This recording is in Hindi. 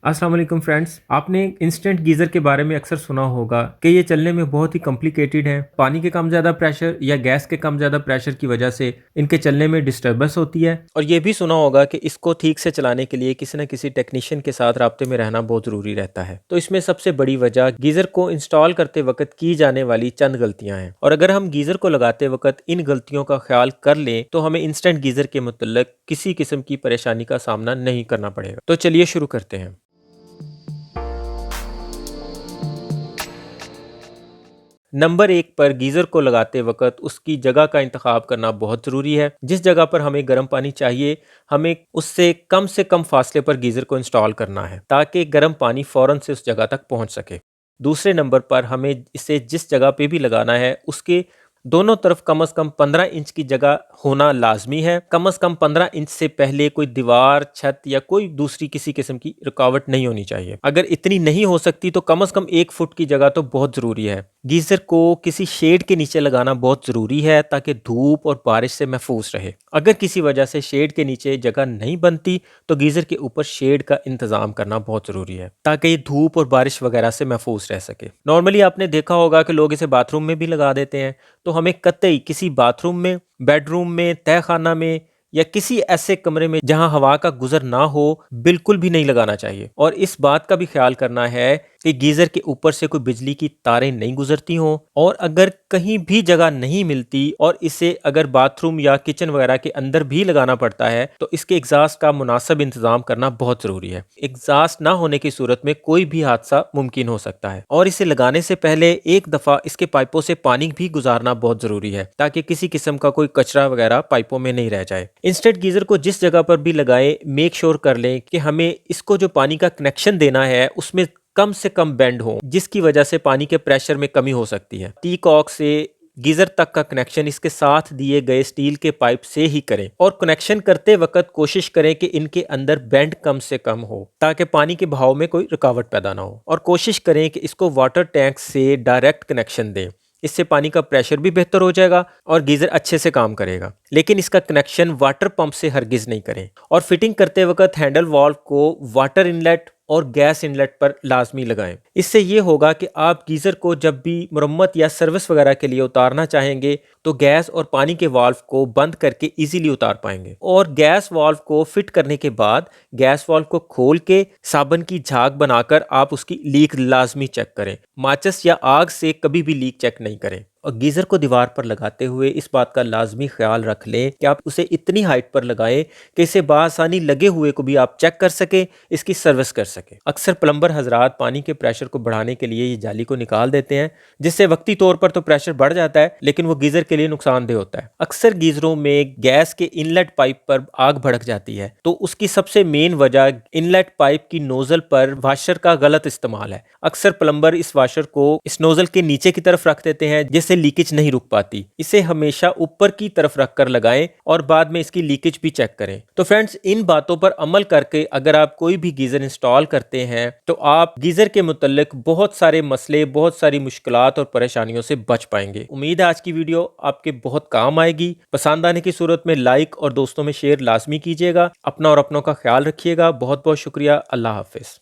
अस्सलाम वालेकुम फ्रेंड्स, आपने इंस्टेंट गीज़र के बारे में अक्सर सुना होगा कि ये चलने में बहुत ही कॉम्प्लिकेटेड है। पानी के कम ज़्यादा प्रेशर या गैस के कम ज़्यादा प्रेशर की वजह से इनके चलने में डिस्टर्बेंस होती है। और ये भी सुना होगा कि इसको ठीक से चलाने के लिए किसी न किसी टेक्नीशियन के साथ राब्ते में रहना बहुत ज़रूरी रहता है। तो इसमें सबसे बड़ी वजह गीज़र को इंस्टॉल करते वक्त की जाने वाली चंद गलतियाँ हैं, और अगर हम गीज़र को लगाते वक्त इन गलतियों का ख्याल कर लें तो हमें इंस्टेंट गीज़र के मुतल्लिक किसी किस्म की परेशानी का सामना नहीं करना पड़ेगा। तो चलिए शुरू करते हैं। नंबर 1 पर गीज़र को लगाते वक्त उसकी जगह का इंतखाब करना बहुत ज़रूरी है। जिस जगह पर हमें गर्म पानी चाहिए, हमें उससे कम फासले पर गीज़र को इंस्टॉल करना है ताकि गर्म पानी फ़ौरन से उस जगह तक पहुंच सके। दूसरे नंबर पर हमें इसे जिस जगह पे भी लगाना है उसके दोनों तरफ कम से कम 15 इंच की जगह होना लाजमी है। कम से कम 15 इंच से पहले कोई दीवार, छत या कोई दूसरी किसी किस्म की रुकावट नहीं होनी चाहिए। अगर इतनी नहीं हो सकती तो कम से कम 1 फुट की जगह तो बहुत ज़रूरी है। गीज़र को किसी शेड के नीचे लगाना बहुत ज़रूरी है ताकि धूप और बारिश से महफूज रहे। अगर किसी वजह से शेड के नीचे जगह नहीं बनती तो गीज़र के ऊपर शेड का इंतज़ाम करना बहुत ज़रूरी है ताकि ये धूप और बारिश वगैरह से महफूज रह सके। नॉर्मली आपने देखा होगा कि लोग इसे बाथरूम में भी लगा देते हैं, तो हमें कतई किसी बाथरूम में, बेडरूम में, तहखाना में या किसी ऐसे कमरे में जहां हवा का गुजर ना हो बिल्कुल भी नहीं लगाना चाहिए। और इस बात का भी ख्याल करना है कि गीज़र के ऊपर से कोई बिजली की तारें नहीं गुजरती हों, और अगर कहीं भी जगह नहीं मिलती और इसे अगर बाथरूम या किचन वगैरह के अंदर भी लगाना पड़ता है तो इसके एग्जास्ट का मुनासिब इंतजाम करना बहुत ज़रूरी है। एग्जास्ट ना होने की सूरत में कोई भी हादसा मुमकिन हो सकता है, और इसे लगाने से पहले एक दफ़ा इसके पाइपों से पानी भी गुजारना बहुत ज़रूरी है ताकि किसी किस्म का कोई कचरा वगैरह पाइपों में नहीं रह जाए। इंस्टेंट गीज़र को जिस जगह पर भी लगाएं, मेक श्योर कर लें कि हमें इसको जो पानी का कनेक्शन देना है उसमें कम से कम बेंड हो, जिसकी वजह से पानी के प्रेशर में कमी हो सकती है। टी कॉक से गीज़र तक का कनेक्शन इसके साथ दिए गए स्टील के पाइप से ही करें, और कनेक्शन करते वक्त कोशिश करें कि इनके अंदर बेंड कम से कम हो ताकि पानी के बहाव में कोई रुकावट पैदा ना हो। और कोशिश करें कि इसको वाटर टैंक से डायरेक्ट कनेक्शन दें, इससे पानी का प्रेशर भी बेहतर हो जाएगा और गीज़र अच्छे से काम करेगा। लेकिन इसका कनेक्शन वाटर पंप से हरगिज़ नहीं करें। और फिटिंग करते वक्त हैंडल वाल्व को वाटर इनलेट और गैस इनलेट पर लाजमी लगाएं। इससे ये होगा कि आप गीज़र को जब भी मरम्मत या सर्विस वगैरह के लिए उतारना चाहेंगे तो गैस और पानी के वाल्व को बंद करके इजीली उतार पाएंगे। और गैस वाल्व को फिट करने के बाद गैस वाल्व को खोल के साबुन की झाग बनाकर आप उसकी लीक लाजमी चेक करें। माचिस या आग से कभी भी लीक चेक नहीं करें। और गीज़र को दीवार पर लगाते हुए इस बात का लाजमी ख्याल रख लें कि आप उसे इतनी हाइट पर लगाएं कि इसे बासानी लगे हुए को भी आप चेक कर सकें, इसकी सर्विस कर सकें। अक्सर प्लम्बर हजरात पानी के प्रेशर को बढ़ाने के लिए ये जाली को निकाल देते हैं, जिससे वक्ती तौर पर तो प्रेशर बढ़ जाता है लेकिन वो गीज़र के लिए नुकसानदेह होता है। अक्सर गीज़रों में गैस के इनलेट पाइप पर आग भड़क जाती है, तो उसकी सबसे मेन वजह इनलेट पाइप की नोजल पर वाशर का गलत इस्तेमाल है। अक्सर प्लम्बर इस वाशर को इस नोजल के नीचे की तरफ रख देते हैं जिससे लीकेज नहीं रुक पाती। इसे हमेशा ऊपर की तरफ रखकर लगाएं और बाद में इसकी लीकेज भी चेक करें। तो फ्रेंड्स, इन बातों पर अमल करके अगर आप कोई भी गीज़र इंस्टॉल करते हैं तो आप गीज़र के मुतल्लिक बहुत सारे मसले, बहुत सारी मुश्किलात और परेशानियों से बच पाएंगे। उम्मीद है आज की वीडियो आपके बहुत काम आएगी। पसंद आने की सूरत में लाइक और दोस्तों में शेयर लाजमी कीजिएगा। अपना और अपनों का ख्याल रखिएगा। बहुत बहुत शुक्रिया। अल्लाह हाफिज।